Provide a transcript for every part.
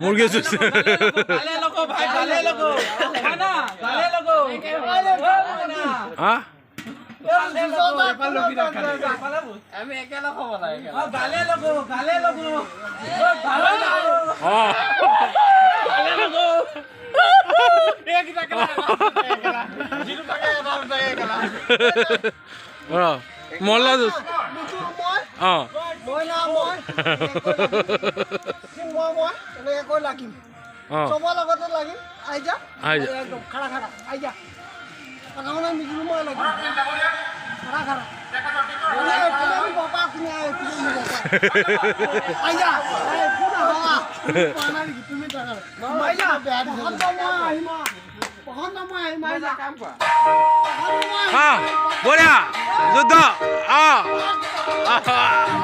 मुर्गे जूस गाले लोगो भाई गाले लोगो खाना गाले लोगो हाँ আমি একেলা খাব না একেলা গালে লোগো গালে লোগো हाँ গালে লোগো এক টাকা একেলা জিরো টাকা একেলা বড় মল্লা জুস हाँ মই না মই মই এনেকৈ কৈ লাগিম हाँ চবৰ লগতে লাগিম আই যা আই যা। একদম খাৰা খাৰা আই যা কাকামনা মিজুৰু মই লাগিম খাৰা খাৰা তুমি বাবা কিনে তুমি বাবা আই যা পুরা হাওয়া পানা কি তুমি টাকা মাই যা পহন্ত মই আহিমা পহন্ত মই আহিমা আই যা কাম কৰা हाँ बढ़िया যুদ্ধ हाँ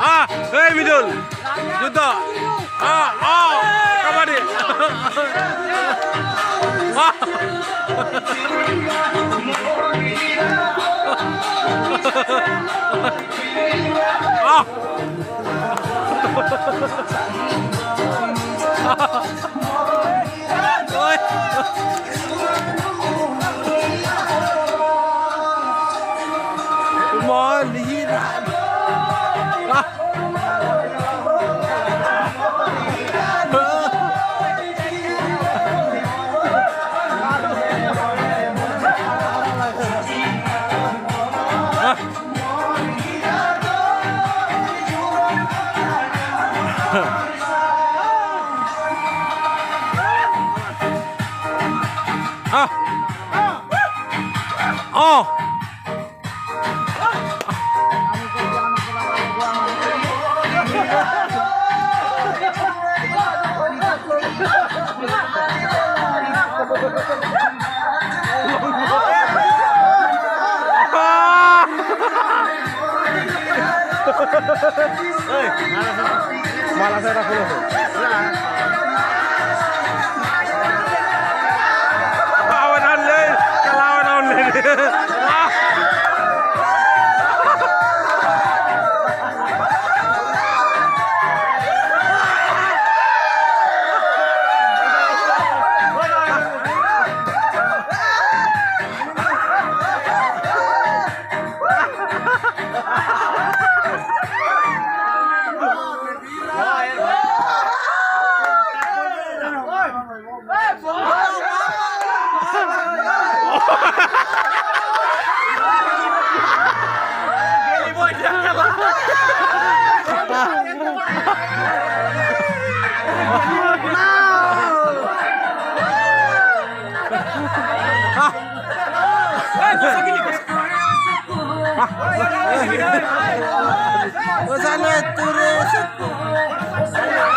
हाँ এই মিডল যুদ্ধ हाँ हाँ kabaddi Oh. Malah saya tak boleh. Lawan online, lawan online. Sana turun.